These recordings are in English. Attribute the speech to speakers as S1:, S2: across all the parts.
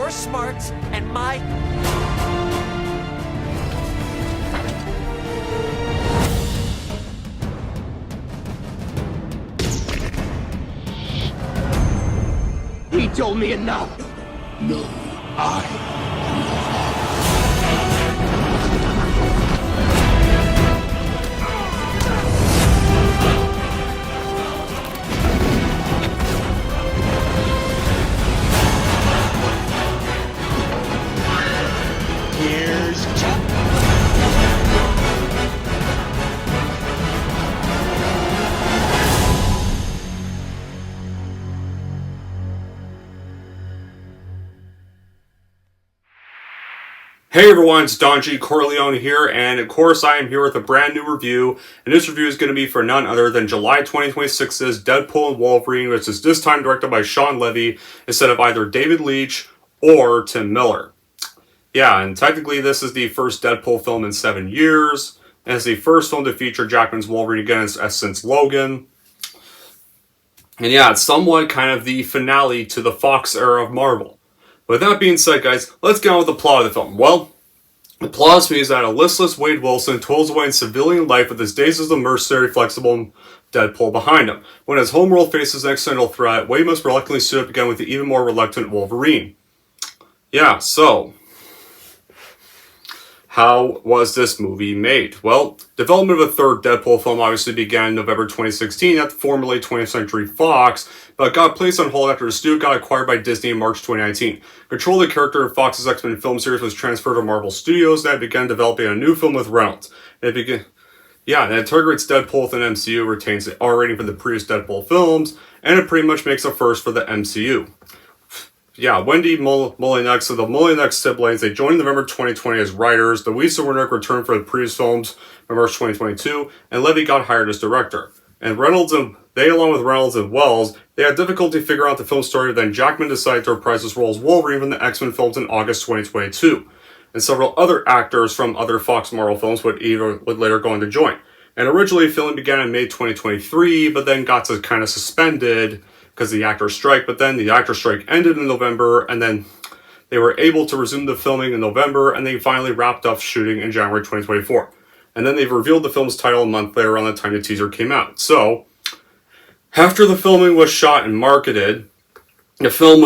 S1: your smarts and my...
S2: He told me enough.
S3: No, I.
S2: Here's Chuck.
S4: Hey everyone, it's Don G. Corleone here, and of course I am here with a brand new review, and this review is going to be for none other than July 2026's Deadpool and Wolverine, which is this time directed by Sean Levy instead of either David Leitch or Tim Miller. Yeah, and technically this is the first Deadpool film in 7 years, and it's the first film to feature Jackman's Wolverine again since Logan. And yeah, it's somewhat kind of the finale to the Fox era of Marvel. With that being said, guys, let's get on with the plot of the film. Well, the plot of is that a listless Wade Wilson toils away in civilian life with his days as a mercenary, flexible Deadpool behind him. When his homeworld faces an external threat, Wade must reluctantly suit up again with the even more reluctant Wolverine. Yeah, so... how was this movie made? Well, development of a third Deadpool film obviously began in November 2016 at the formerly 20th Century Fox, but got placed on hold after the studio got acquired by Disney in March 2019. Control of the character in Fox's X-Men film series was transferred to Marvel Studios that began developing a new film with Reynolds. It integrates Deadpool within MCU, retains the R rating from the previous Deadpool films, and it pretty much makes a first for the MCU. Yeah, Wendy Molinex of the Molinex siblings, they joined in November 2020 as writers. Louisa Wernick returned for the previous films in March 2022, and Levy got hired as director. And along with Reynolds and Wells, they had difficulty figuring out the film story, then Jackman decided to reprise his role as Wolverine from the X-Men films in August 2022. And several other actors from other Fox Marvel films would later go on to join. And originally, filming began in May 2023, but then got to kind of suspended because of the actor strike, but then the actor strike ended in November, and then they were able to resume the filming in November, and they finally wrapped up shooting in January 2024. And then they've revealed the film's title a month later around the time the teaser came out. So, after the film was shot and marketed, Deadpool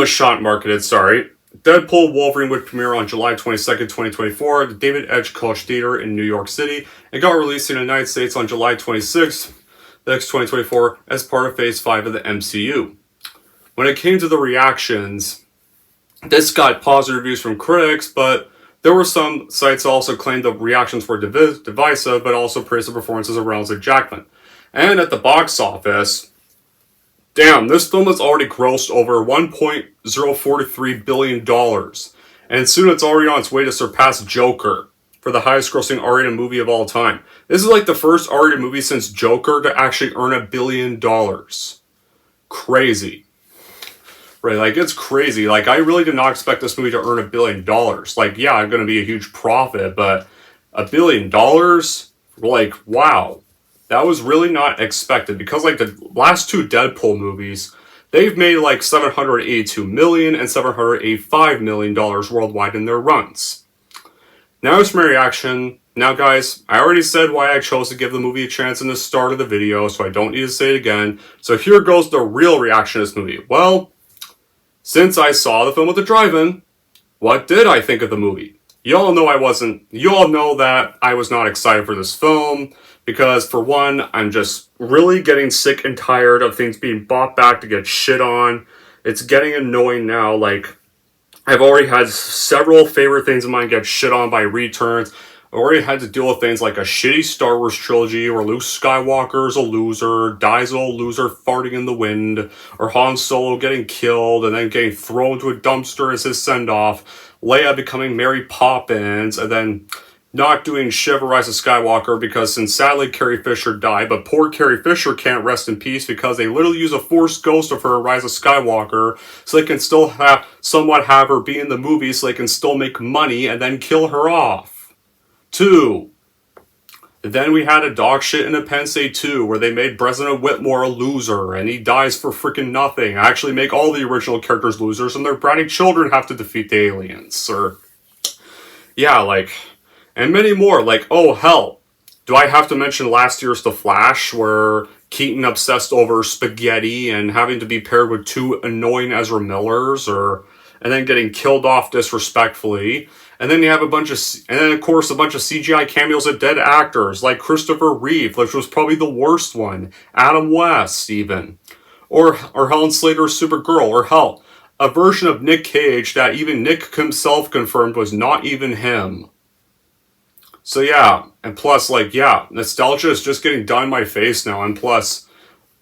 S4: Wolverine would premiere on July 22nd, 2024 at the David Edge Koch Theater in New York City, and got released in the United States on July 26th, 2024, as part of Phase 5 of the MCU. When it came to the reactions, this got positive reviews from critics, but there were some sites that also claimed the reactions were divisive, but also praised the performances of Reynolds and Jackman. And at the box office, damn, this film has already grossed over $1.043 billion, and soon it's already on its way to surpass Joker for the highest grossing R-rated movie of all time. This is like the first R-rated movie since Joker to actually earn $1 billion. Crazy. Right, like, it's crazy. Like, I really did not expect this movie to earn $1 billion. Like, yeah, it's going to be a huge profit, but $1 billion? Like, wow. That was really not expected, because, like, the last two Deadpool movies, they've made, like, $782 million and $785 million worldwide in their runs. Now it's my reaction. Now, guys, I already said why I chose to give the movie a chance in the start of the video, so I don't need to say it again. So here goes the real reaction to this movie. Well, since I saw the film at the drive-in, what did I think of the movie? You all know that I was not excited for this film, because for one, I'm just really getting sick and tired of things being bought back to get shit on. It's getting annoying now, like, I've already had several favorite things of mine get shit on by returns. I've already had to deal with things like a shitty Star Wars trilogy where Luke Skywalker is a loser, dies a loser farting in the wind, or Han Solo getting killed and then getting thrown to a dumpster as his send-off, Leia becoming Mary Poppins, and then not doing shit for Rise of Skywalker because since sadly Carrie Fisher died, but poor Carrie Fisher can't rest in peace because they literally use a Force ghost of her Rise of Skywalker so they can still somewhat have her be in the movie so they can still make money and then kill her off. 2. Then we had a dog shit Independence Day 2, where they made President Whitmore a loser, and he dies for freaking nothing. I actually make all the original characters losers, and their bratty children have to defeat the aliens. Or, yeah, like, and many more. Like, oh, hell. Do I have to mention last year's The Flash, where Keaton obsessed over spaghetti and having to be paired with two annoying Ezra Millers, and then getting killed off disrespectfully. And then you have and then of course a bunch of CGI cameos of dead actors, like Christopher Reeve, which was probably the worst one, Adam West even, or Helen Slater's Supergirl, or hell, a version of Nick Cage that even Nick himself confirmed was not even him. So yeah, and plus, like, yeah, nostalgia is just getting done in my face now, and plus,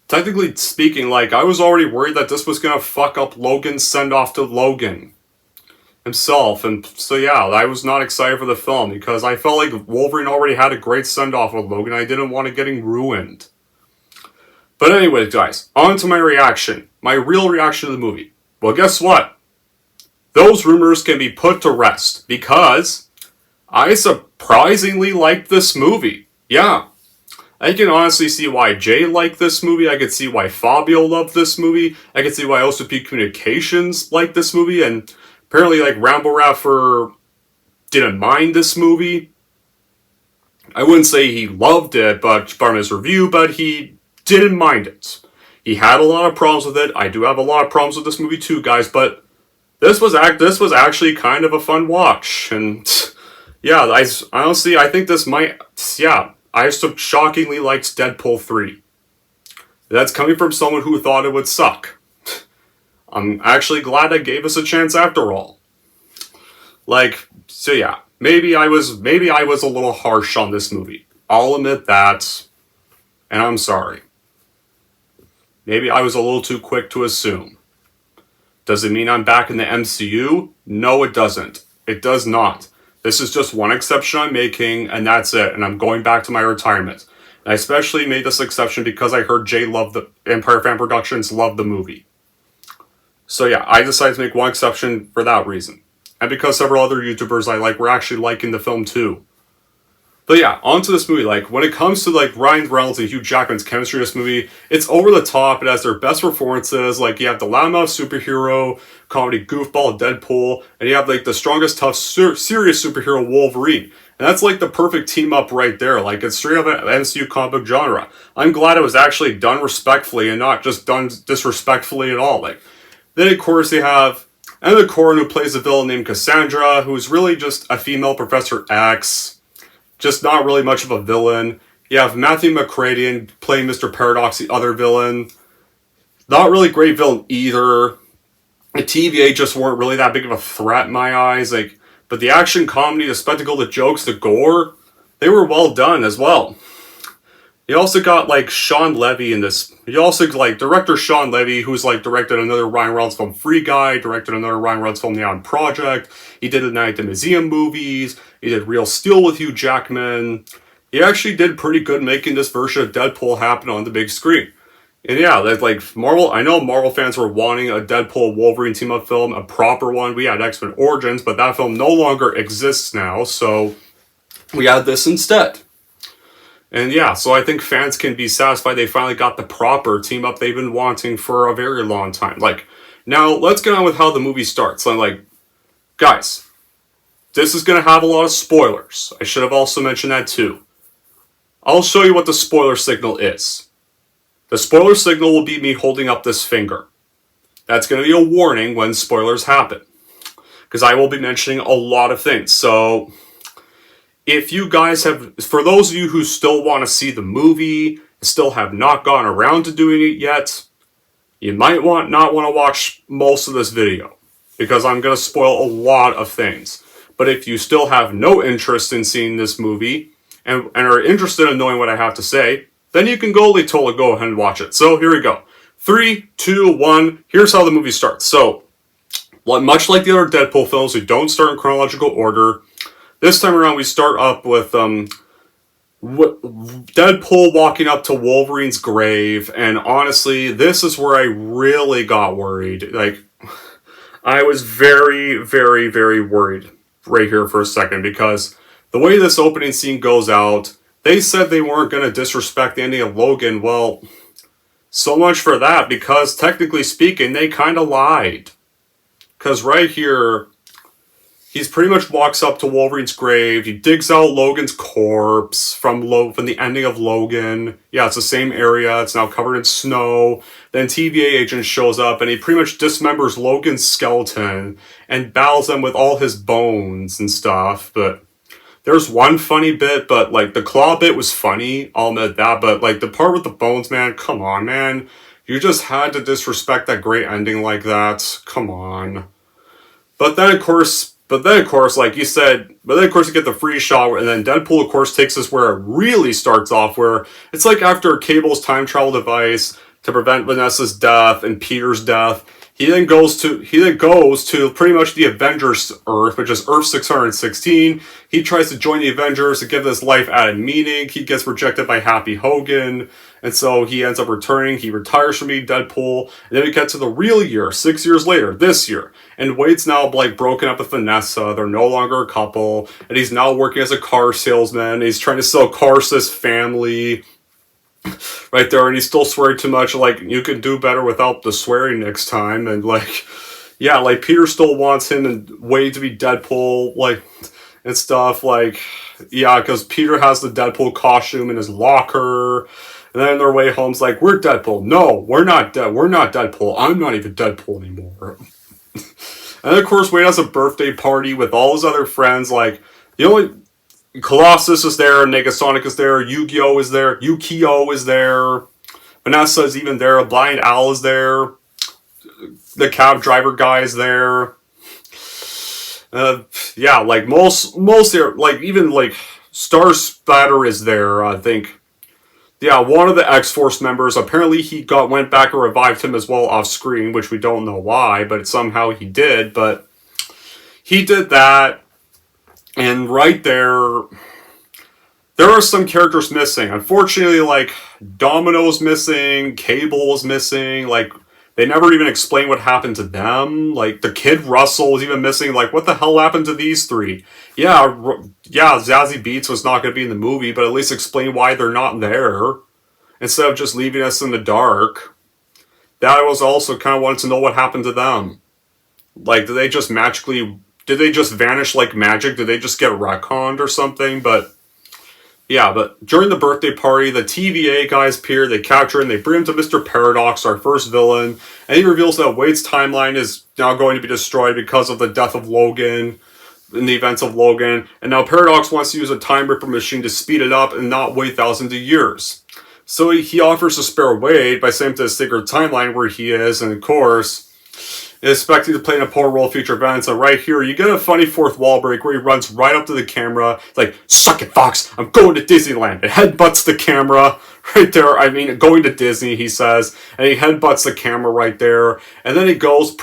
S4: technically speaking, like, I was already worried that this was gonna fuck up Logan's send-off to Logan himself, and so yeah, I was not excited for the film, because I felt like Wolverine already had a great send-off with Logan. I didn't want it getting ruined. But anyways, guys, on to my reaction. My real reaction to the movie. Well, guess what? Those rumors can be put to rest, because I surprisingly liked this movie. Yeah. I can honestly see why Jay liked this movie. I could see why Fabio loved this movie. I could see why OCP Communications liked this movie. And apparently, like, Rambo Raffer didn't mind this movie. I wouldn't say he loved it, but from his review, but he didn't mind it. He had a lot of problems with it. I do have a lot of problems with this movie too, guys, but this was actually kind of a fun watch. And yeah, I honestly, I think this might, yeah, I shockingly liked Deadpool 3. That's coming from someone who thought it would suck. I'm actually glad I gave us a chance after all. Like, so yeah, maybe I was a little harsh on this movie. I'll admit that, and I'm sorry. Maybe I was a little too quick to assume. Does it mean I'm back in the MCU? No, it doesn't. It does not. This is just one exception I'm making, and that's it, and I'm going back to my retirement. And I especially made this exception because I heard Jay loved the Empire Fan Productions loved the movie. So yeah, I decided to make one exception for that reason. And because several other YouTubers I like were actually liking the film too. But yeah, on to this movie. Like, when it comes to, like, Ryan Reynolds and Hugh Jackman's chemistry in this movie, it's over the top. It has their best performances. Like, you have the loudmouth superhero, comedy goofball Deadpool, and you have, like, the strongest, tough, serious superhero Wolverine. And that's, like, the perfect team-up right there. Like, it's straight up an MCU comic book genre. I'm glad it was actually done respectfully and not just done disrespectfully at all. Like, then, of course, you have Emma Corrin, who plays a villain named Cassandra, who's really just a female Professor X. Just not really much of a villain. You have Matthew McCradian playing Mr. Paradox, the other villain. Not really great villain either. The TVA just weren't really that big of a threat in my eyes. Like, but the action, comedy, the spectacle, the jokes, the gore, they were well done as well. You also got, like, Sean Levy in this. You also, like, director Sean Levy, who's, like, directed another Ryan Reynolds film, Free Guy, directed another Ryan Reynolds film, Neon Project. He did the Night at the Museum movies. He did Real Steel with Hugh Jackman. He actually did pretty good making this version of Deadpool happen on the big screen. And yeah, like, Marvel, I know Marvel fans were wanting a Deadpool Wolverine team-up film, a proper one. We had X-Men Origins, but that film no longer exists now, so we had this instead. And yeah, so I think fans can be satisfied they finally got the proper team-up they've been wanting for a very long time. Like, now, let's get on with how the movie starts. And, like, guys, this is going to have a lot of spoilers. I should have also mentioned that too. I'll show you what the spoiler signal is. The spoiler signal will be me holding up this finger. That's going to be a warning when spoilers happen. Because I will be mentioning a lot of things. So, if you guys have, for those of you who still want to see the movie, still have not gone around to doing it yet, you might not want to watch most of this video, because I'm going to spoil a lot of things. But if you still have no interest in seeing this movie, and are interested in knowing what I have to say, then you can go ahead and watch it. So here we go. 3, 2, 1, here's how the movie starts. So, much like the other Deadpool films, we don't start in chronological order. This time around, we start up with Deadpool walking up to Wolverine's grave, and honestly, this is where I really got worried. Like, I was very, very, very worried right here for a second, because the way this opening scene goes out, they said they weren't going to disrespect the ending of Logan. Well, so much for that, because technically speaking, they kind of lied. Because right here, he pretty much walks up to Wolverine's grave. He digs out Logan's corpse from the ending of Logan. Yeah, it's the same area. It's now covered in snow. Then TVA agent shows up, and he pretty much dismembers Logan's skeleton and battles them with all his bones and stuff. But there's one funny bit, but, like, the claw bit was funny, I'll admit that, but, like, the part with the bones, man, come on, man. You just had to disrespect that great ending like that. Come on. But then, of course, like you said, you get the free shot, and then Deadpool, of course, takes us where it really starts off, where it's like after Cable's time travel device to prevent Vanessa's death and Peter's death, he then goes to pretty much the Avengers Earth, which is Earth 616. He tries to join the Avengers to give this life added meaning. He gets rejected by Happy Hogan, and so he ends up returning. He retires from being Deadpool, and then we get to the real year, 6 years later, this year. And Wade's now, like, broken up with Vanessa. They're no longer a couple, and he's now working as a car salesman. He's trying to sell cars to his family. Right there, and he's still swearing too much. Like, you can do better without the swearing next time. And, like, yeah, like, Peter still wants him and Wade to be Deadpool, like, and stuff. Like, yeah, because Peter has the Deadpool costume in his locker. And then on their way home's like, we're Deadpool. No, we're not Deadpool. I'm not even Deadpool anymore. And, of course, Wade has a birthday party with all his other friends. Like, the only... Colossus is there, Negasonic is there, Yu-Gi-Oh is there, Yukio is there, Vanessa is even there, Blind Owl is there, the cab driver guy is there. Yeah, like most like even like Star Spatter is there, I think. Yeah, one of the X-Force members, apparently he went back and revived him as well off screen, which we don't know why, but somehow he did, but he did that. And right there are some characters missing. Unfortunately, like, Domino's missing, Cable was missing, like, they never even explain what happened to them. Like, the kid Russell was even missing. Like, what the hell happened to these three? Yeah, Zazie Beetz was not going to be in the movie, but at least explain why they're not there, instead of just leaving us in the dark. That I was also kind of wanted to know what happened to them. Like, did they just vanish like magic? Did they just get retconned or something? But, yeah, but during the birthday party, the TVA guys appear, they capture him, they bring him to Mr. Paradox, our first villain, and he reveals that Wade's timeline is now going to be destroyed because of the death of Logan, in the events of Logan, and now Paradox wants to use a Time Ripper machine to speed it up and not wait thousands of years. So he offers to spare Wade by saying to the secret timeline where he is, and of course... expecting to play an important role in future events. And right here, you get a funny fourth wall break where he runs right up to the camera. It's like, suck it, Fox, I'm going to Disneyland. And headbutts the camera right there. I mean, going to Disney, he says. And he headbutts the camera right there. And then he goes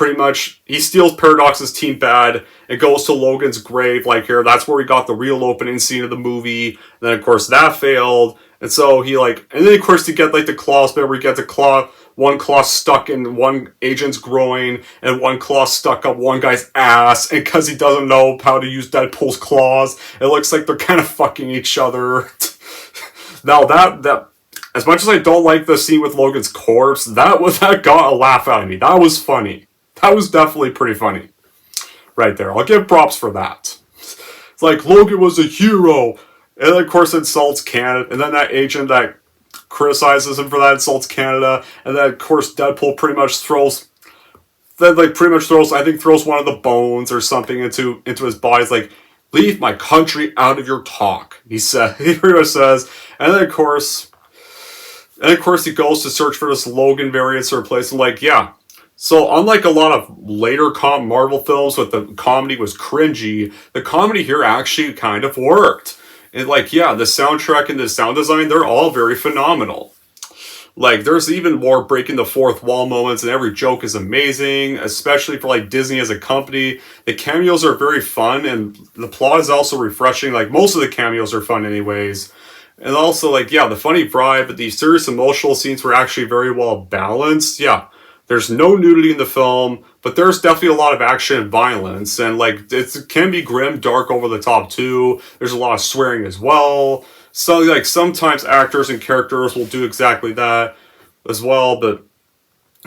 S4: he steals Paradox's team pad and goes to Logan's grave, like here. That's where we got the real opening scene of the movie. And then, of course, that failed. And so he, like, and then, of course, you get, like, the claws bit where you get one claw stuck in one agent's groin, and one claw stuck up one guy's ass, and because he doesn't know how to use Deadpool's claws, it looks like they're kind of fucking each other. Now that as much as I don't like the scene with Logan's corpse, that got a laugh out of me. That was funny. That was definitely pretty funny. Right there. I'll give props for that. It's like, Logan was a hero, and then, of course, insults Canada, and then that agent that criticizes him for that, insults Canada, and then, of course, Deadpool pretty much throws one of the bones or something into his body. It's like, leave my country out of your talk, he pretty much says, and then, of course, he goes to search for this Logan variant to replace him. Like, yeah. So, unlike a lot of later Marvel films with the comedy was cringy, the comedy here actually kind of worked. And, like, yeah, the soundtrack and the sound design, they're all very phenomenal. Like, there's even more breaking the fourth wall moments, and every joke is amazing, especially for, like, Disney as a company. The cameos are very fun, and the plot is also refreshing. Like, most of the cameos are fun anyways. And also, like, yeah, the funny vibe, but these serious emotional scenes were actually very well balanced. Yeah, there's no nudity in the film, but there's definitely a lot of action and violence, and, like, it can be grim, dark, over the top too. There's a lot of swearing as well. So, like, sometimes actors and characters will do exactly that as well, but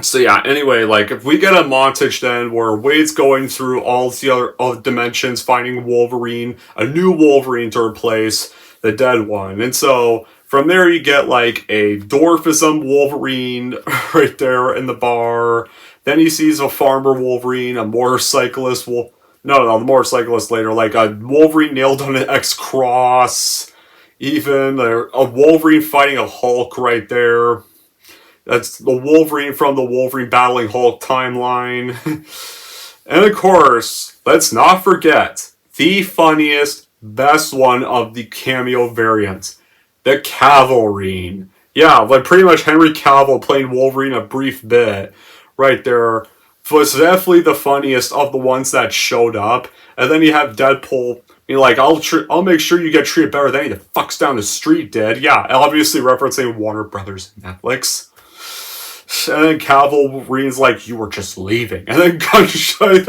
S4: so yeah, anyway, like, if we get a montage then where Wade's going through all the dimensions, finding Wolverine, a new Wolverine to replace the dead one. And so from there you get like a dwarfism Wolverine right there in the bar. Then he sees a farmer Wolverine, a motorcyclist the motorcyclist later, like a Wolverine nailed on an X cross, even a Wolverine fighting a Hulk right there. That's the Wolverine from the Wolverine Battling Hulk timeline. And of course, let's not forget the funniest, best one of the cameo variants, the Cavalrine. Yeah, like pretty much Henry Cavill playing Wolverine a brief bit right there. Was definitely the funniest of the ones that showed up. And then you have Deadpool being like, I'll make sure you get treated better than any the fucks down the street did. Yeah, obviously referencing Warner Brothers Netflix. And then Wolverine's like, you were just leaving. And then gunshots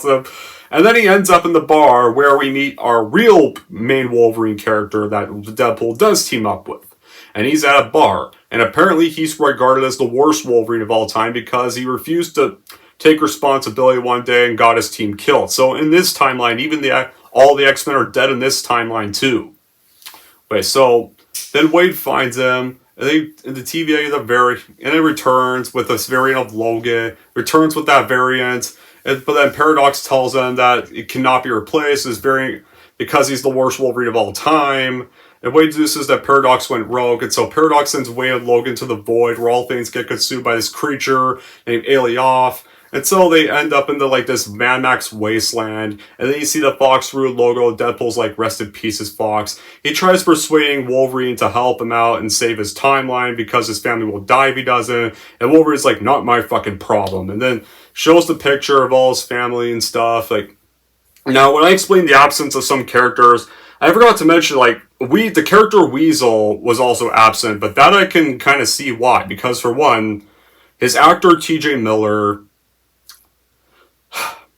S4: him. And then he ends up in the bar where we meet our real main Wolverine character that Deadpool does team up with. And he's at a bar. And apparently he's regarded as the worst Wolverine of all time because he refused to take responsibility one day and got his team killed. So in this timeline, even all the X-Men are dead in this timeline too. Wait, so then Wade finds him. And the TVA, and it returns with this variant of Logan, returns with that variant, but then Paradox tells him that it cannot be replaced, this variant, because he's the worst Wolverine of all time. And Wade deduces that Paradox went rogue, and so Paradox sends Wade and Logan to the Void, where all things get consumed by this creature named Alioth. And so they end up into like this Mad Max wasteland. And then you see the Fox Root logo. Deadpool's like, rest in pieces, Fox. He tries persuading Wolverine to help him out and save his timeline because his family will die if he doesn't. And Wolverine's like, not my fucking problem. And then shows the picture of all his family and stuff. Like, now when I explained the absence of some characters, I forgot to mention, like, the character Weasel was also absent. But that I can kind of see why. Because for one, his actor TJ Miller,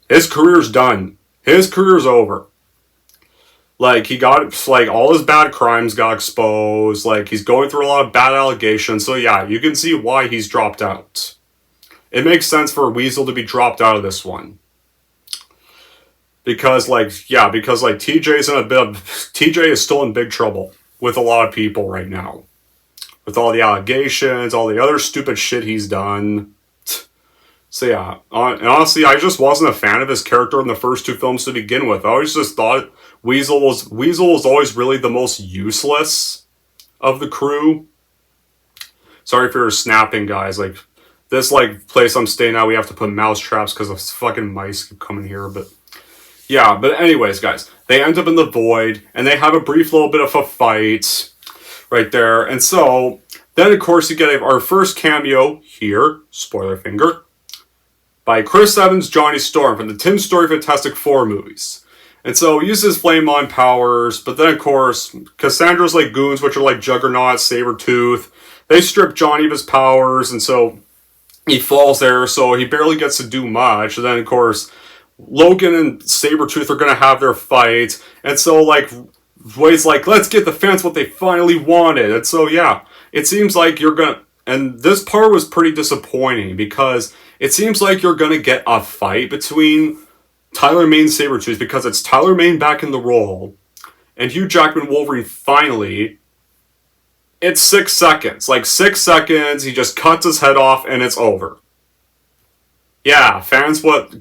S4: his career's done. His career's over. Like, he got, like, all his bad crimes got exposed. Like, he's going through a lot of bad allegations. So, yeah, you can see why he's dropped out. It makes sense for Weasel to be dropped out of this one. Because, TJ is still in big trouble with a lot of people right now. With all the allegations, all the other stupid shit he's done. So yeah, and honestly, I just wasn't a fan of his character in the first two films to begin with. I always just thought Weasel was always really the most useless of the crew. Sorry if you're snapping, guys. Like, this, like, place I'm staying at, we have to put mouse traps because of fucking mice keep coming here. But yeah, but anyways, guys, they end up in the Void, and they have a brief little bit of a fight right there. And so, then of course you get our first cameo here, spoiler finger, by Chris Evans' Johnny Storm from the Tim Story Fantastic Four movies. And so he uses Flame On powers, but then of course, Cassandra's like goons, which are like Juggernaut, Sabretooth, they strip Johnny of his powers, and so he falls there, so he barely gets to do much. And then of course, Logan and Sabretooth are gonna have their fight, and so like, Wade's like, let's get the fans what they finally wanted. And so yeah, it seems like and this part was pretty disappointing, because it seems like you're going to get a fight between Tyler Mane and Sabretooth, because it's Tyler Mane back in the role, and Hugh Jackman Wolverine finally. It's 6 seconds. Like, 6 seconds, he just cuts his head off, and it's over. Yeah,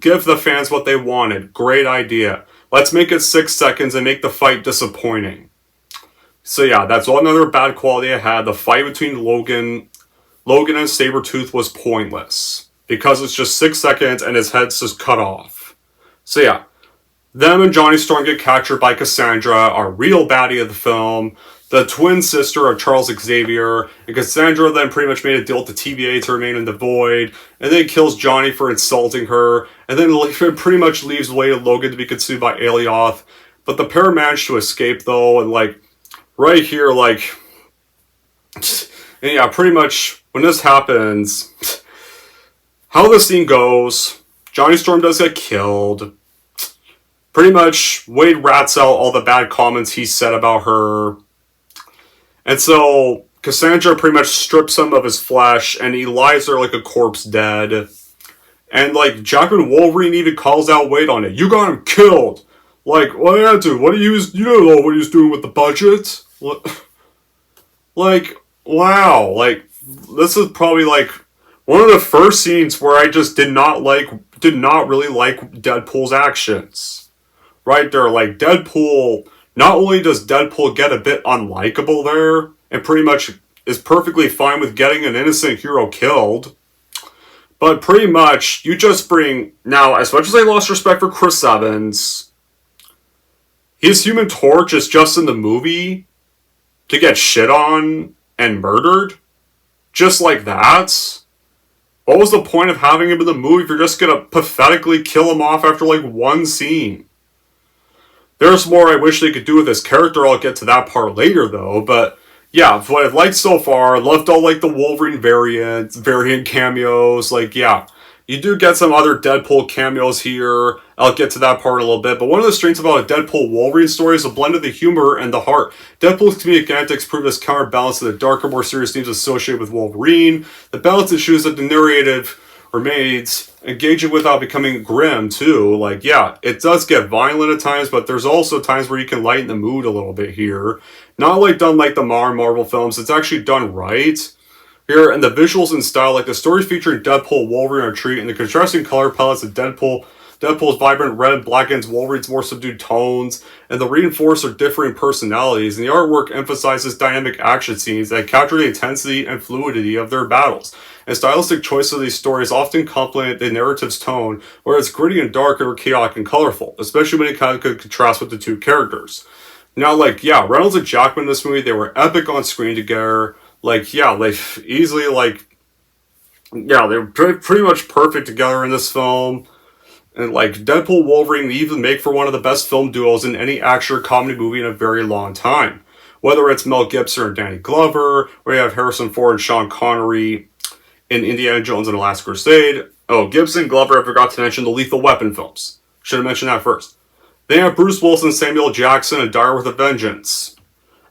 S4: give the fans what they wanted. Great idea. Let's make it 6 seconds and make the fight disappointing. So yeah, that's another bad quality I had. The fight between Logan and Sabretooth was pointless, because it's just 6 seconds and his head's just cut off. So yeah, them and Johnny Storm get captured by Cassandra, our real baddie of the film, the twin sister of Charles Xavier, and Cassandra then pretty much made a deal with the TVA to remain in the Void, and then kills Johnny for insulting her, and then pretty much leaves Wade and Logan to be consumed by Alioth. But the pair managed to escape though, and like, right here, like, and yeah, pretty much when this happens, how the scene goes, Johnny Storm does get killed. Pretty much, Wade rats out all the bad comments he said about her. And so Cassandra pretty much strips him of his flesh, and he lies there like a corpse dead. And like Jackman Wolverine even calls out Wade on it. You got him killed. Like, what did I do? What you don't know what he was doing with the budget? Like, wow. Like, this is probably like one of the first scenes where I just did not really like Deadpool's actions. Right there, like Deadpool. Not only does Deadpool get a bit unlikable there, and pretty much is perfectly fine with getting an innocent hero killed, but pretty much you just bring now. As much as I lost respect for Chris Evans, his Human Torch is just in the movie to get shit on and murdered, just like that. What was the point of having him in the movie if you're just gonna pathetically kill him off after like one scene? There's more I wish they could do with this character. I'll get to that part later though, but yeah, what I've liked so far, I loved all like the Wolverine variant cameos, like yeah. You do get some other Deadpool cameos here. I'll get to that part in a little bit. But one of the strengths about a Deadpool Wolverine story is a blend of the humor and the heart. Deadpool's comedic antics prove this counterbalance to the darker, more serious themes associated with Wolverine. The balance ensures that the narrative remains engaging without becoming grim, too. Like, yeah, it does get violent at times, but there's also times where you can lighten the mood a little bit here. Not like done like the Marvel films. It's actually done right. Here, and the visuals and style, like the stories featuring Deadpool, Wolverine, are a treat, and the contrasting color palettes of Deadpool's vibrant red and black against Wolverine's more subdued tones, and the reinforce their differing personalities, and the artwork emphasizes dynamic action scenes that capture the intensity and fluidity of their battles. And stylistic choices of these stories often complement the narrative's tone, where it's gritty and dark or chaotic and colorful, especially when it kind of could contrast with the two characters. Now, like, yeah, Reynolds and Jackman in this movie, they were epic on screen together. Like, yeah, they easily, like, yeah, they're pretty much perfect together in this film. And, like, Deadpool Wolverine even make for one of the best film duos in any action or comedy movie in a very long time. Whether it's Mel Gibson or Danny Glover, or you have Harrison Ford and Sean Connery in Indiana Jones and the Last Crusade. Oh, Gibson, Glover, I forgot to mention the Lethal Weapon films. Should have mentioned that first. They have Bruce Wilson, Samuel Jackson, and Die with a Vengeance.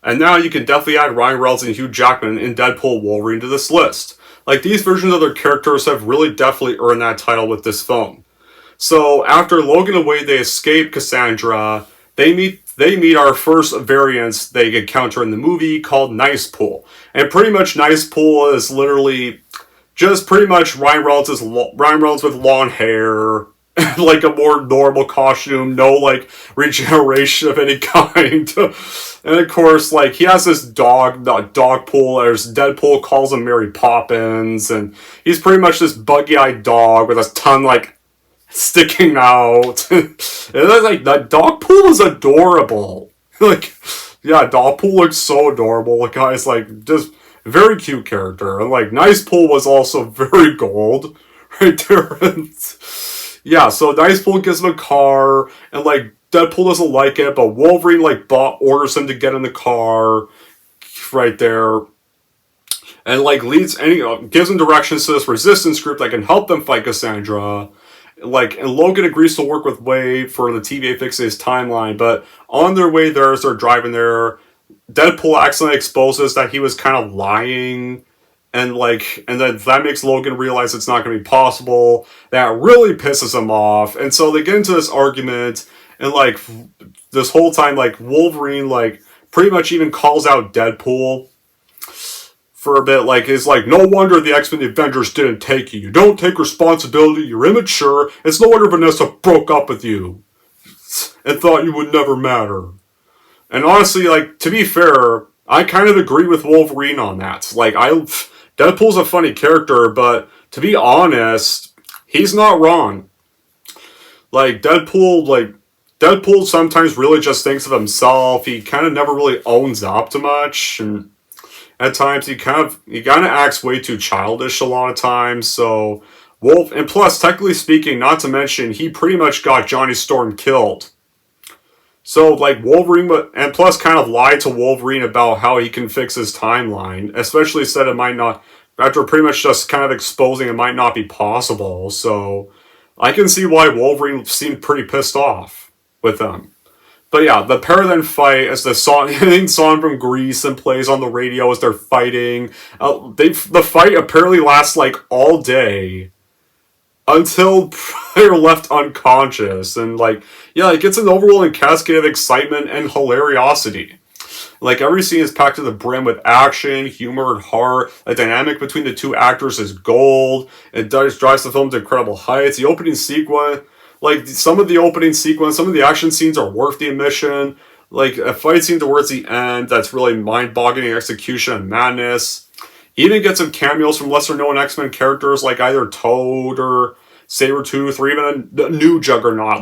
S4: And now you can definitely add Ryan Reynolds and Hugh Jackman in Deadpool Wolverine to this list. Like, these versions of their characters have really definitely earned that title with this film. So, after Logan and Wade, they escape Cassandra. They meet our first variants they encounter in the movie called Nice Pool. And pretty much Nice Pool is literally just pretty much Ryan Reynolds with long hair, like a more normal costume, no like regeneration of any kind. And of course, like, he has this dog pool, as Deadpool calls him Mary Poppins, and he's pretty much this buggy-eyed dog with his tongue like sticking out. And then, like, that dog pool is adorable. Like, yeah, dog pool looks so adorable. The guy's like just very cute character. And like Nice Pool was also very gold right there. And yeah, so Nice Pool gives him a car, and like Deadpool doesn't like it, but Wolverine like orders him to get in the car right there, and like gives him directions to this resistance group that can help them fight Cassandra. Like, and Logan agrees to work with Wade for the TVA fixing his timeline, but on their way there, as they're driving there, Deadpool accidentally exposes that he was kind of lying. And then that makes Logan realize it's not going to be possible. That really pisses him off. And so they get into this argument. And like, this whole time, like, Wolverine, like, pretty much even calls out Deadpool for a bit. Like, it's like, no wonder the X-Men the Avengers didn't take you. You don't take responsibility. You're immature. It's no wonder Vanessa broke up with you and thought you would never matter. And honestly, like, to be fair, I kind of agree with Wolverine on that. Like, Deadpool's a funny character, but to be honest, he's not wrong. Like, Deadpool sometimes really just thinks of himself. He kind of never really owns up to much, and at times he kind of acts way too childish a lot of times. So and plus, technically speaking, not to mention, he pretty much got Johnny Storm killed. So, like, Wolverine, and plus kind of lied to Wolverine about how he can fix his timeline, especially said it might not, after pretty much just kind of exposing it might not be possible. So, I can see why Wolverine seemed pretty pissed off with him. But yeah, the pair then fight as the song from Grease and plays on the radio as they're fighting. The fight apparently lasts like all day until they're left unconscious, and like, yeah, it gets an overwhelming cascade of excitement and hilariosity. Like, every scene is packed to the brim with action, humor, and heart. The dynamic between the two actors is gold. It drives the film to incredible heights. The opening sequence, like, some of the action scenes are worth the admission. Like, a fight scene towards the end that's really mind-boggling execution and madness. Even get some cameos from lesser-known X-Men characters like either Toad or Sabretooth, or even a new Juggernaut.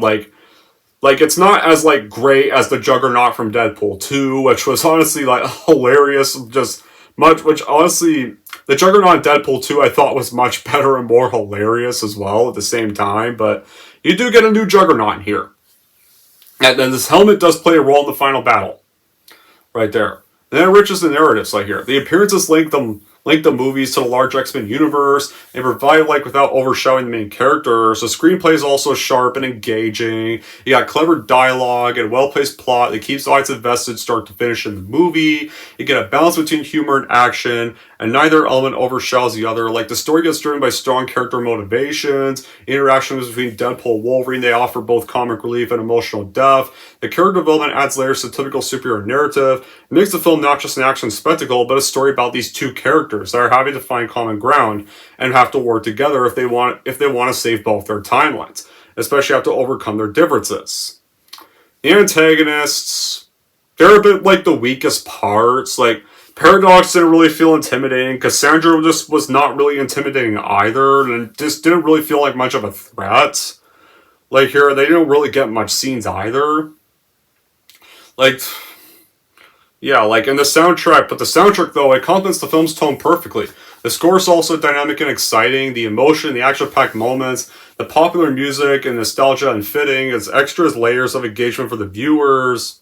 S4: Like, it's not as, like, great as the Juggernaut from Deadpool 2, which was honestly, like, hilarious, which honestly, the Juggernaut in Deadpool 2 I thought was much better and more hilarious as well at the same time, but you do get a new Juggernaut in here. And then this helmet does play a role in the final battle. Right there. And then it enriches the narratives, like here. The appearances link the movies to the large X-Men universe, and provide, like, without overshadowing the main characters. The screenplay is also sharp and engaging. You got clever dialogue and well-placed plot that keeps the audience invested start to finish in the movie. You get a balance between humor and action, and neither element overshadows the other. Like, the story gets driven by strong character motivations, interactions between Deadpool and Wolverine. They offer both comic relief and emotional depth. The character development adds layers to the typical superhero narrative. It makes the film not just an action spectacle, but a story about these two characters that are having to find common ground and have to work together if they want to save both their timelines, especially have to overcome their differences. The antagonists, they're a bit like the weakest parts. Like, Paradox didn't really feel intimidating. Cassandra just was not really intimidating either, and just didn't really feel like much of a threat. Like, here, they didn't really get much scenes either. Like, yeah, like in the soundtrack, but the soundtrack, though, it complements the film's tone perfectly. The score is also dynamic and exciting. The emotion, the action-packed moments, the popular music and nostalgia and fitting, it's extras layers of engagement for the viewers.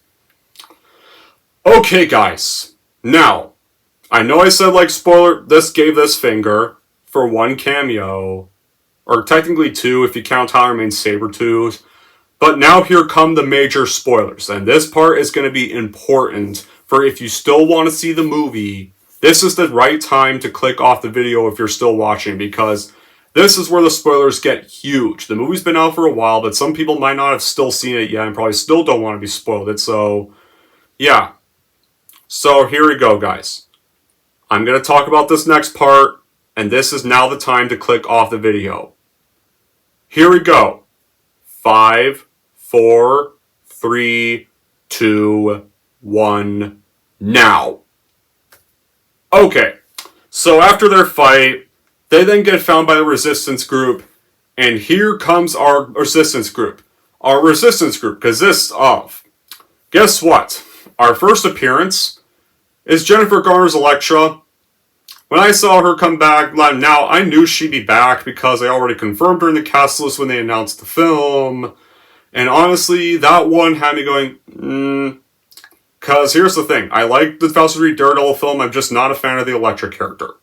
S4: Okay, guys. Now, I know I said, like, spoiler, this gave this finger for one cameo, or technically two if you count Tyler Mane's Sabretooth. But now here come the major spoilers, and this part is going to be important for if you still want to see the movie. This is the right time to click off the video if you're still watching, because this is where the spoilers get huge. The movie's been out for a while, but some people might not have still seen it yet and probably still don't want to be spoiled. So, yeah. So here we go, guys. I'm going to talk about this next part, and this is now the time to click off the video. Here we go. 5, 4, 3, 2, 1, now. Okay, so after their fight, they then get found by the resistance group, and here comes our resistance group. Our resistance group consists of, guess what? Our first appearance is Jennifer Garner's Elektra. When I saw her come back, now I knew she'd be back because I already confirmed her in the cast list when they announced the film. And honestly, that one had me going, because here's the thing. I like the 2003 Daredevil film. I'm just not a fan of the Elektra character.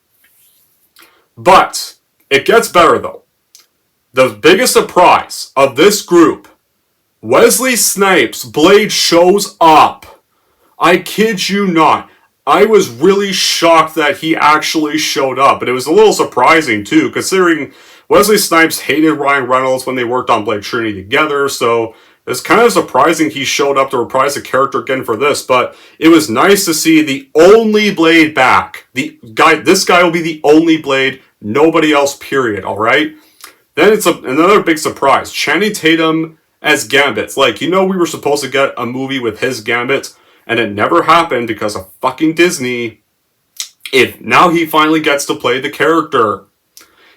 S4: But it gets better, though. The biggest surprise of this group, Wesley Snipes' Blade shows up. I kid you not. I was really shocked that he actually showed up. But it was a little surprising, too, considering Wesley Snipes hated Ryan Reynolds when they worked on Blade Trinity together. So it's kind of surprising he showed up to reprise the character again for this. But it was nice to see the only Blade back. This guy will be the only Blade. Nobody else, period. All right? Then it's another big surprise. Channing Tatum as Gambit. Like, we were supposed to get a movie with his Gambit, and it never happened because of fucking Disney. Now he finally gets to play the character.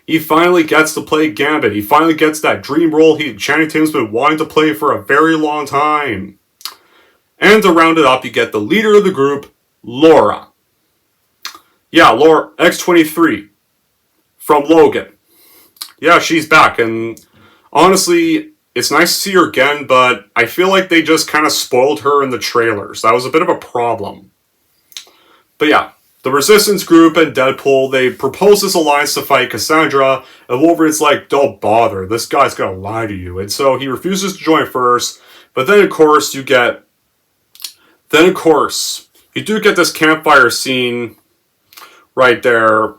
S4: He finally gets to play Gambit. He finally gets that dream role Channing Tatum's been wanting to play for a very long time. And to round it up, you get the leader of the group, Laura. Yeah, Laura, X-23 from Logan. Yeah, she's back, and honestly, it's nice to see her again, but I feel like they just kind of spoiled her in the trailers. That was a bit of a problem. But yeah, the Resistance group and Deadpool, they propose this alliance to fight Cassandra, and Wolverine's like, don't bother, this guy's gonna lie to you. And so he refuses to join first, but then of course you get Then, of course, you do get this campfire scene right there,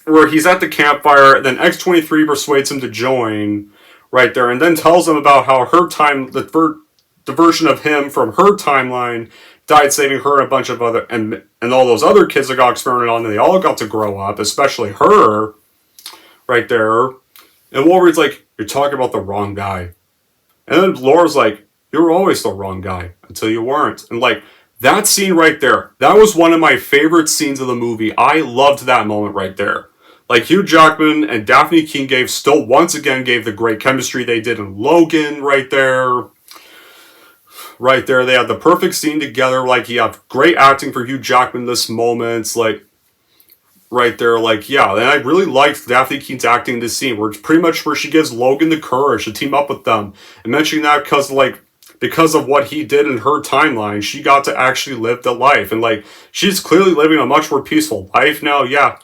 S4: where he's at the campfire, and then X-23 persuades him to join right there, and then tells him about how the version of him from her timeline died saving her and a bunch of other, and all those other kids that got experimented on, and they all got to grow up, especially her, right there. And Wolverine's like, you're talking about the wrong guy. And then Laura's like, you were always the wrong guy until you weren't. And like, that scene right there, that was one of my favorite scenes of the movie. I loved that moment right there. Like, Hugh Jackman and Daphne Keane once again gave the great chemistry they did in Logan right there. Right there, they had the perfect scene together. Like, you have great acting for Hugh Jackman in this moment. Like, right there, like, yeah. And I really liked Daphne Keane's acting in this scene, where it's pretty much where she gives Logan the courage to team up with them. And mentioning that because of what he did in her timeline, she got to actually live the life. And, like, she's clearly living a much more peaceful life now. Yeah,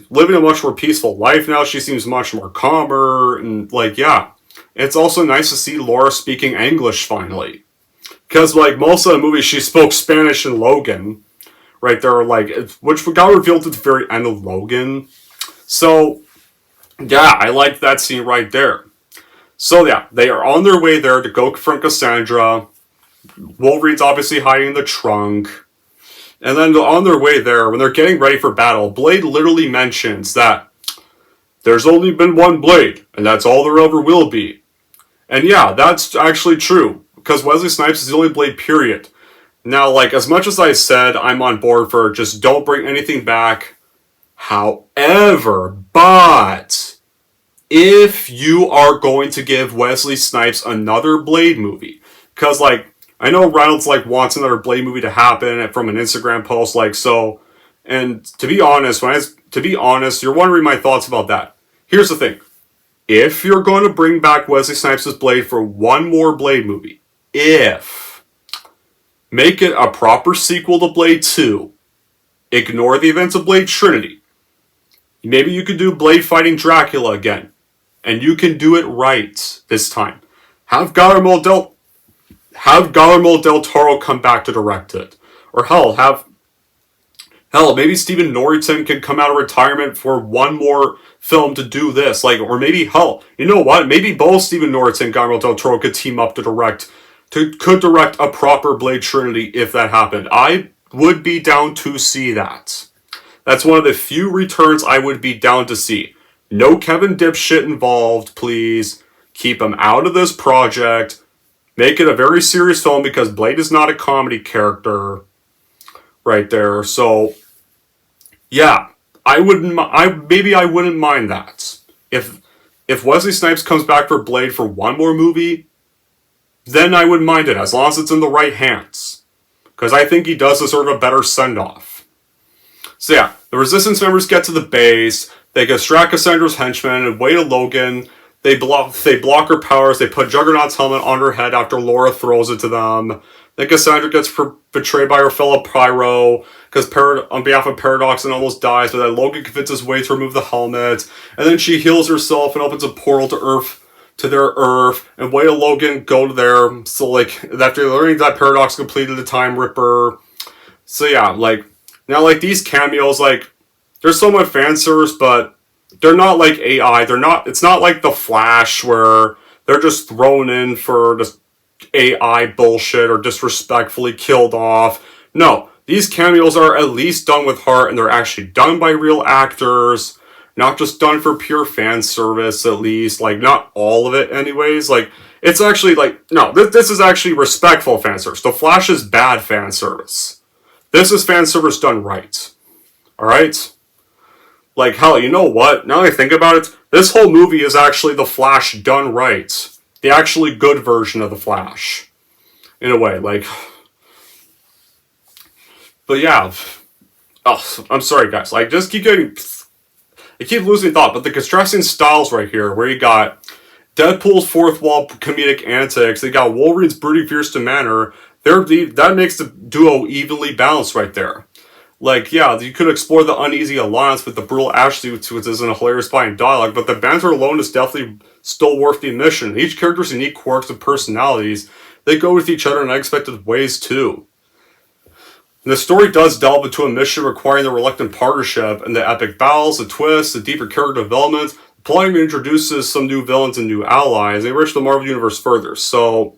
S4: living a much more peaceful life now. She seems much more calmer. And, like, yeah. It's also nice to see Laura speaking English finally. Because, like, most of the movie, she spoke Spanish in Logan. Right there, like, which got revealed at the very end of Logan. So, yeah, I liked that scene right there. So, yeah, they are on their way there to go confront Cassandra. Wolverine's obviously hiding in the trunk. And then on their way there, when they're getting ready for battle, Blade literally mentions that there's only been one Blade, and that's all there ever will be. And yeah, that's actually true. Because Wesley Snipes is the only Blade, period. Now, like, as much as I said, I'm on board for just don't bring anything back. However, but if you are going to give Wesley Snipes another Blade movie, because, like, I know Reynolds, like, wants another Blade movie to happen from an Instagram post, like, so, and to be honest, you're wondering my thoughts about that. Here's the thing. If you're going to bring back Wesley Snipes' Blade for one more Blade movie, make it a proper sequel to Blade 2. Ignore the events of Blade Trinity. Maybe you could do Blade fighting Dracula again. And you can do it right this time. Have Guillermo del Toro come back to direct it. Or maybe Stephen Norrington can come out of retirement for one more film to do this. Like, or maybe, you know what? Maybe both Stephen Norrington and Guillermo del Toro could team up to direct a proper Blade Trinity if that happened. I would be down to see that. That's one of the few returns I would be down to see. No Kevin Dipshit involved, please. Keep him out of this project. Make it a very serious film because Blade is not a comedy character. Right there. So, yeah. I wouldn't mind that. If Wesley Snipes comes back for Blade for one more movie, then I wouldn't mind it, as long as it's in the right hands. Because I think he does deserve a better send-off. So yeah, the Resistance members get to the base, they distract Cassandra's henchmen and Wade and Logan. They block her powers, they put Juggernaut's helmet on her head after Laura throws it to them. Then Cassandra gets betrayed by her fellow Pyro, because on behalf of Paradox and almost dies, but then Logan convinces Wade to remove the helmet, and then she heals herself and opens a portal to their Earth, and Wade and Logan go to there. So, like, after learning that Paradox completed the Time Ripper. So, yeah, like, now, like, these cameos, like, there's so much fan service, but they're not like AI. It's not like The Flash, where they're just thrown in for just AI bullshit or disrespectfully killed off. No, these cameos are at least done with heart, and they're actually done by real actors. Not just done for pure fan service, at least. Like, not all of it, anyways. Like, it's actually, like, no, this is actually respectful fan service. The Flash is bad fan service. This is fan service done right. Alright? Like, hell, you know what? Now that I think about it, this whole movie is actually The Flash done right. The actually good version of The Flash. In a way, like... But yeah. Oh, I'm sorry, guys. Like, just keep getting... I keep losing thought, but the contrasting styles right here, where you got Deadpool's fourth wall comedic antics, they got Wolverine's brooding fierce demeanor, that makes the duo evenly balanced right there. Like, yeah, you could explore the uneasy alliance with the brutal Ashley, which is in a hilarious fine dialogue, but the banter alone is definitely still worth the admission. Each character's unique quirks and personalities, they go with each other in unexpected ways too. And the story does delve into a mission requiring the reluctant partnership, and the epic battles, the twists, the deeper character development. The plot introduces some new villains and new allies. They enrich the Marvel Universe further. So,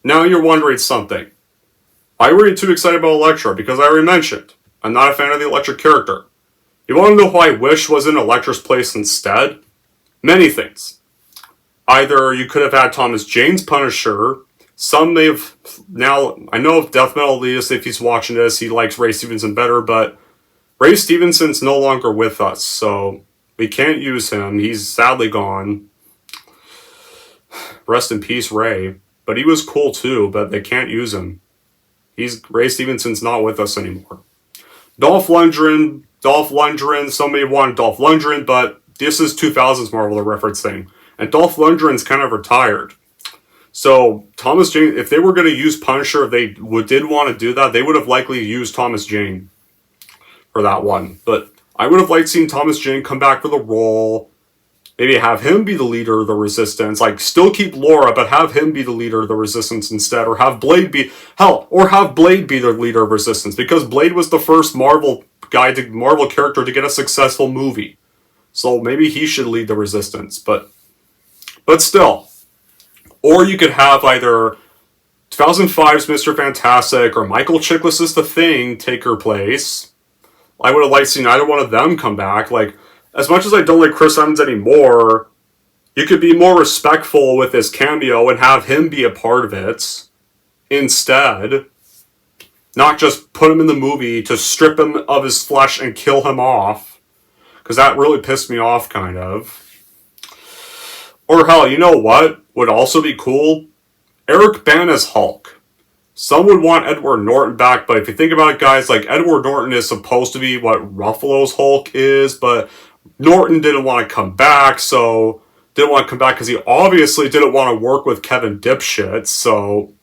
S4: now you're wondering something. Why were you too excited about Elektra? Because I already mentioned, I'm not a fan of the Elektra character. You want to know why Wish was in Elektra's place instead? Many things. Either you could have had Thomas Jane's Punisher. Some may have... Now, I know if Death Metal Elitist, if he's watching this, he likes Ray Stevenson better, but Ray Stevenson's no longer with us, so we can't use him. He's sadly gone. Rest in peace, Ray. But he was cool too, but they can't use him. Ray Stevenson's not with us anymore. Dolph Lundgren, somebody wanted Dolph Lundgren, but this is 2000s Marvel they're referencing. And Dolph Lundgren's kind of retired. So, Thomas Jane, if they were going to use Punisher, if they did want to do that, they would have likely used Thomas Jane for that one. But I would have liked seeing Thomas Jane come back for the role. Maybe have him be the leader of the Resistance. Like, still keep Laura, but have him be the leader of the Resistance instead. Or have Blade be... Hell, or have Blade be the leader of Resistance. Because Blade was the first Marvel character to get a successful movie. So maybe he should lead the Resistance. But still... Or you could have either 2005's Mr. Fantastic or Michael Chiklis' The Thing take her place. I would have liked seeing either one of them come back. Like, as much as I don't like Chris Evans anymore, you could be more respectful with his cameo and have him be a part of it instead. Not just put him in the movie to strip him of his flesh and kill him off. Because that really pissed me off, kind of. Or hell, you know what would also be cool? Eric Bana's Hulk. Some would want Edward Norton back, but if you think about it, guys, like, Edward Norton is supposed to be what Ruffalo's Hulk is, but Norton didn't want to come back, so... Didn't want to come back because he obviously didn't want to work with Kevin Dipshit, so...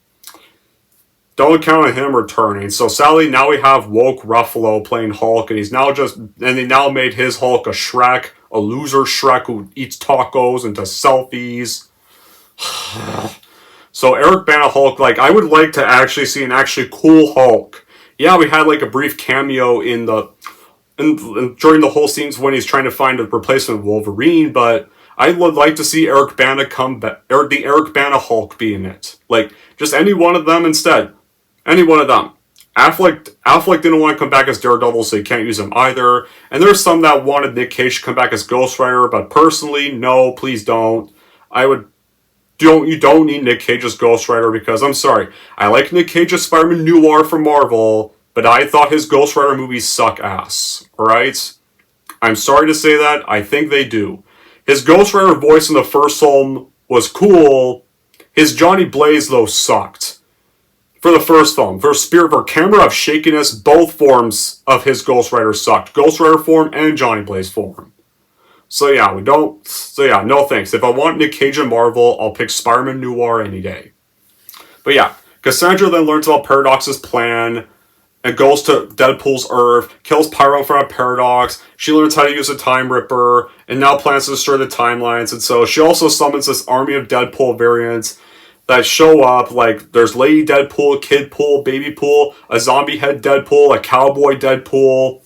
S4: Don't count on him returning. So sadly, now we have woke Ruffalo playing Hulk, and he's now just... And they now made his Hulk a Shrek. A loser Shrek who eats tacos and does selfies. So Eric Bana Hulk, like, I would like to actually see an actually cool Hulk. Yeah, we had like a brief cameo in during the whole scenes when he's trying to find a replacement Wolverine, but I would like to see Eric Bana come back, or the Eric Bana Hulk be in it. Like, just any one of them instead. Any one of them. Affleck didn't want to come back as Daredevil, so you can't use him either. And there's some that wanted Nick Cage to come back as Ghost Rider, but personally, no, please don't. You don't need Nick Cage as Ghost Rider, because I'm sorry, I like Nick Cage as Spider-Man Noir from Marvel, but I thought his Ghost Rider movies suck ass. Alright? I'm sorry to say that, I think they do. His Ghost Rider voice in the first film was cool. His Johnny Blaze, though, sucked. For the first film, for Camera of Shakiness, both forms of his Ghost Rider sucked. Ghost Rider form and Johnny Blaze form. So yeah, no thanks. If I want Nick Cage in Marvel, I'll pick Spider-Man Noir any day. But yeah, Cassandra then learns about Paradox's plan and goes to Deadpool's Earth, kills Pyro from a Paradox. She learns how to use a Time Ripper, and now plans to destroy the timelines. And so she also summons this army of Deadpool variants that show up. Like, there's Lady Deadpool, Kid Pool, Baby Pool, a zombie head Deadpool, a cowboy Deadpool,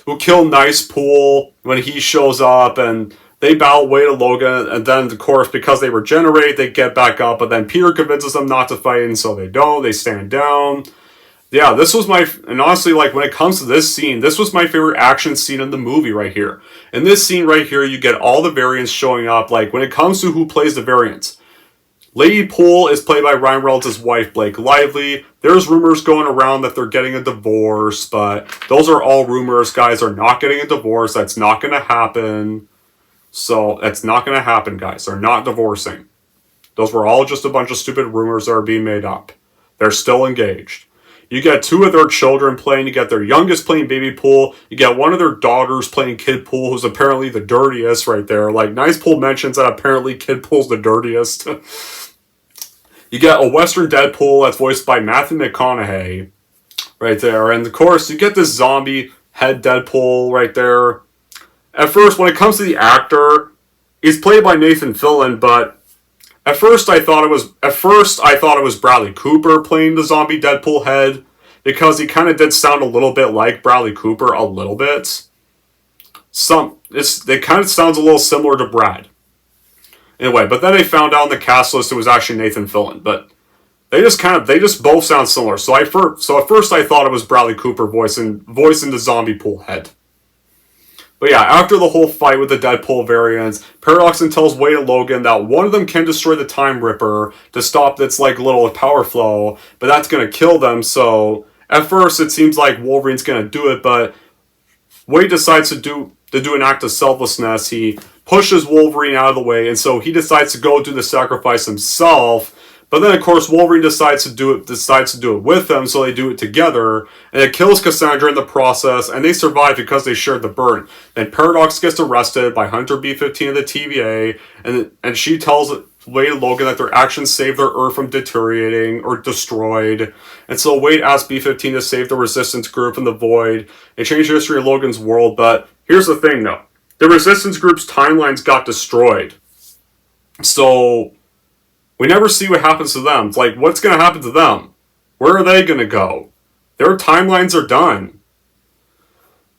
S4: who kill Nice Pool when he shows up, and they battle Wade and Logan, and then, of course, because they regenerate, they get back up, but then Peter convinces them not to fight, and so they don't, they stand down. Yeah, this was and honestly, like, when it comes to this scene, this was my favorite action scene in the movie right here. In this scene right here, you get all the variants showing up. Like, when it comes to who plays the variants, Lady Pool is played by Ryan Reynolds' wife, Blake Lively. There's rumors going around that they're getting a divorce, but those are all rumors, guys. They're not getting a divorce. That's not going to happen. So, that's not going to happen, guys. They're not divorcing. Those were all just a bunch of stupid rumors that are being made up. They're still engaged. You get two of their children playing. You get their youngest playing Baby Pool. You get one of their daughters playing Kid Pool, who's apparently the dirtiest right there. Like, Nice Pool mentions that apparently Kid Pool's the dirtiest. You get a Western Deadpool that's voiced by Matthew McConaughey right there. And, of course, you get this zombie head Deadpool right there. At first, when it comes to the actor, he's played by Nathan Fillion, but at first I thought it was Bradley Cooper playing the zombie Deadpool head. because he kind of did sound a little bit like Bradley Cooper, a little bit. It kind of sounds a little similar to Brad. Anyway, but then they found out in the cast list it was actually Nathan Fillion, but they just both sound similar. So at first I thought it was Bradley Cooper voicing the zombie pool head. But yeah, after the whole fight with the Deadpool variants, Paradox then tells Wade and Logan that one of them can destroy the Time Ripper to stop its like little power flow, but that's gonna kill them. So at first it seems like Wolverine's gonna do it, but Wade decides to do an act of selflessness. He pushes Wolverine out of the way, and so he decides to go do the sacrifice himself. But then, of course, Wolverine decides to do it with them, so they do it together, and it kills Cassandra in the process, and they survive because they shared the burden. Then Paradox gets arrested by Hunter B-15 of the TVA, and she tells Wade and Logan that their actions saved their Earth from deteriorating or destroyed. And so Wade asks B-15 to save the Resistance group in the Void and change the history of Logan's world. But here's the thing, though. The Resistance group's timelines got destroyed. So we never see what happens to them. It's like, what's going to happen to them? Where are they going to go? Their timelines are done.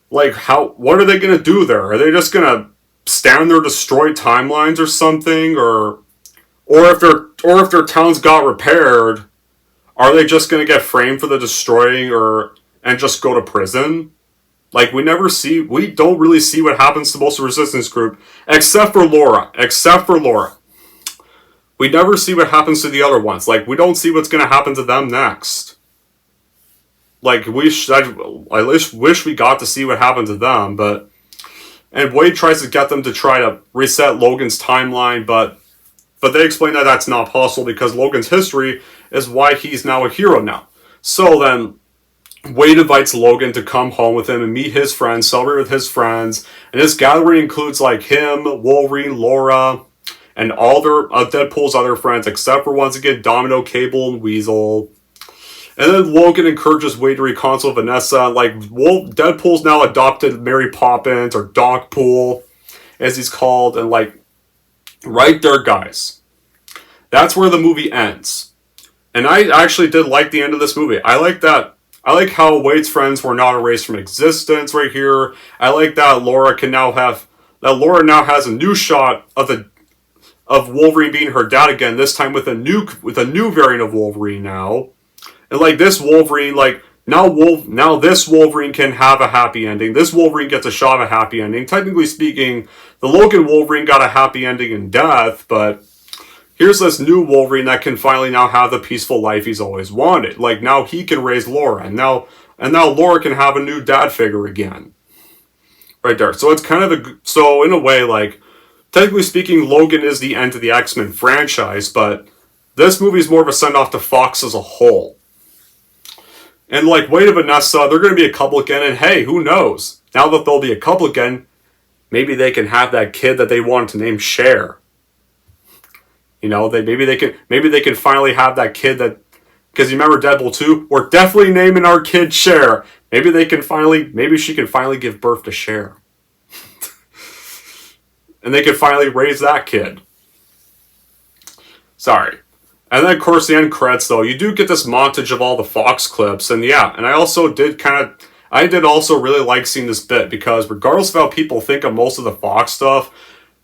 S4: Like, what are they going to do there? Are they just going to stand there, destroy timelines or something? Or if their towns got repaired, are they just going to get framed for the destroying and just go to prison? Like, we don't really see what happens to most of the Resistance group, except for Laura. We never see what happens to the other ones. Like, we don't see what's going to happen to them next. Like, I wish we got to see what happened to them, and Wade tries to get them to try to reset Logan's timeline, but they explain that that's not possible because Logan's history is why he's now a hero now. So then, Wade invites Logan to come home with him and meet his friends, celebrate with his friends, and this gathering includes like him, Wolverine, Laura, and all their Deadpool's other friends, except for once again Domino, Cable, and Weasel. And then Logan encourages Wade to reconcile Vanessa. Like, Deadpool's now adopted Mary Poppins, or Dogpool, as he's called, and like, right there, guys. That's where the movie ends. And I actually did like the end of this movie. I like how Wade's friends were not erased from existence right here. I like that Laura now has a new shot of Wolverine being her dad again, this time with a new variant of Wolverine now. And like this Wolverine, like now this Wolverine can have a happy ending. This Wolverine gets a shot at a happy ending. Technically speaking, the Logan Wolverine got a happy ending in death, but here's this new Wolverine that can finally now have the peaceful life he's always wanted. Like, now he can raise Laura, and now Laura can have a new dad figure again. Right there. So it's kind of so in a way, like, technically speaking, Logan is the end of the X-Men franchise, but this movie is more of a send-off to Fox as a whole. And like Wade and Vanessa, they're going to be a couple again, and hey, who knows? Now that they'll be a couple again, maybe they can have that kid that they wanted to name Cher. You know, maybe they can finally have that kid that, because you remember Deadpool 2, we're definitely naming our kid Cher. Maybe she can finally give birth to Cher. And they can finally raise that kid. Sorry. And then, of course, the end credits, though. You do get this montage of all the Fox clips. And yeah, and I did also really like seeing this bit, because regardless of how people think of most of the Fox stuff,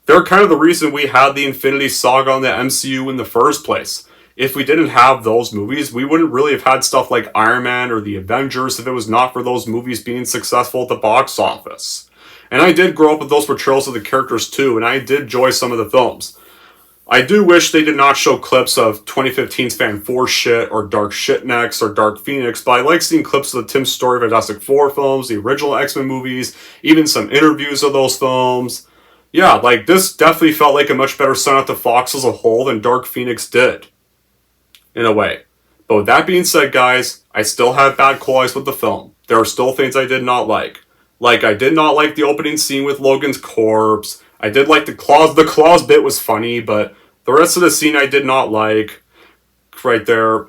S4: they're kind of the reason we had the Infinity Saga on the MCU in the first place. If we didn't have those movies, we wouldn't really have had stuff like Iron Man or the Avengers if it was not for those movies being successful at the box office. And I did grow up with those portrayals of the characters too, and I did enjoy some of the films. I do wish they did not show clips of 2015's Fan 4 shit, or Dark Shit Next, or Dark Phoenix, but I like seeing clips of the Tim Story Fantastic Four films, the original X-Men movies, even some interviews of those films. Yeah, like, this definitely felt like a much better send-off to Fox as a whole than Dark Phoenix did. In a way. But with that being said, guys, I still have bad qualities with the film. There are still things I did not like. Like, I did not like the opening scene with Logan's corpse. I did like the claws. The claws bit was funny, but the rest of the scene I did not like. Right there.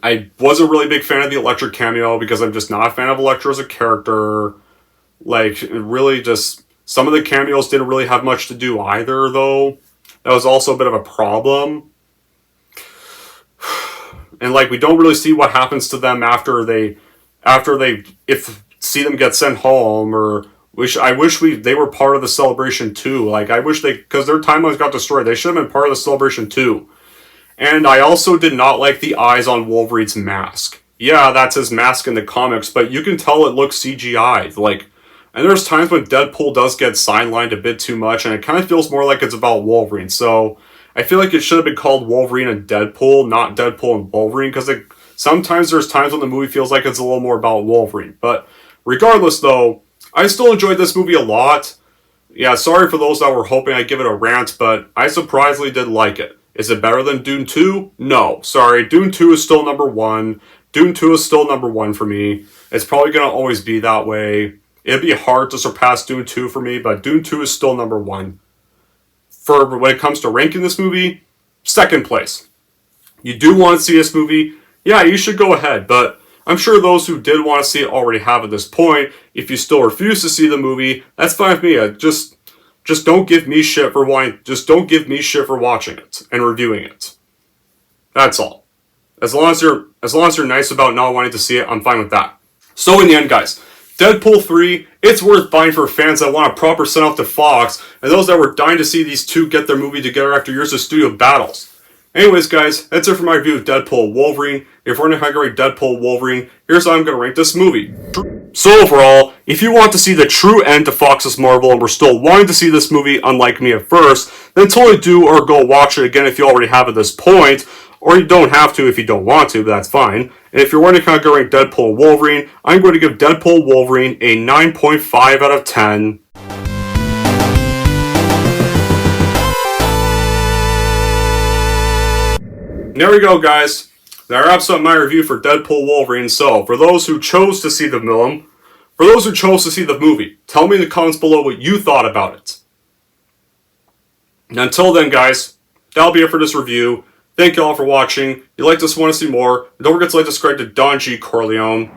S4: I was a really big fan of the Elektra cameo, because I'm just not a fan of Elektra as a character. Like, really just... Some of the cameos didn't really have much to do either, though. That was also a bit of a problem. and like we don't really see what happens to them after they if see them get sent home, or I wish they were part of the celebration too. Like I wish because their timelines got destroyed. They should have been part of the celebration too. And I also did not like the eyes on Wolverine's mask. Yeah, that's his mask in the comics, but you can tell it looks CGI. Like, and there's times when Deadpool does get sidelined a bit too much, and it kind of feels more like it's about Wolverine. So I feel like it should have been called Wolverine and Deadpool, not Deadpool and Wolverine, because sometimes there's times when the movie feels like it's a little more about Wolverine. But regardless, though, I still enjoyed this movie a lot. Yeah, sorry for those that were hoping I'd give it a rant, but I surprisingly did like it. Is it better than Dune 2? No. Sorry, Dune 2 is still number one. Dune 2 is still number one for me. It's probably going to always be that way. It'd be hard to surpass Dune 2 for me, but Dune 2 is still number one. For when it comes to ranking this movie, second place. You do want to see this movie? Yeah, you should go ahead, but I'm sure those who did want to see it already have at this point. If you still refuse to see the movie, that's fine with me. Just don't give me shit for don't give me shit for watching it and reviewing it. That's all. As long as you're nice about not wanting to see it, I'm fine with that. So in the end, guys, Deadpool 3, it's worth buying for fans that want a proper send off to Fox, and those that were dying to see these two get their movie together after years of studio battles. Anyways, guys, that's it for my review of Deadpool Wolverine. If we're going to rate Deadpool Wolverine, here's how I'm going to rank this movie. So overall, if you want to see the true end to Fox's Marvel and were still wanting to see this movie unlike me at first, then totally do or go watch it again if you already have at this point, or you don't have to if you don't want to, but that's fine. And if you're wanting to kind of rank Deadpool Wolverine, I'm going to give Deadpool Wolverine a 9.5 out of 10. There we go, guys. That wraps up my review for Deadpool Wolverine. So, for those who chose to see the film, tell me in the comments below what you thought about it. And until then, guys, that'll be it for this review. Thank you all for watching. If you like this, want to see more, don't forget to like, subscribe to Don G. Corleone.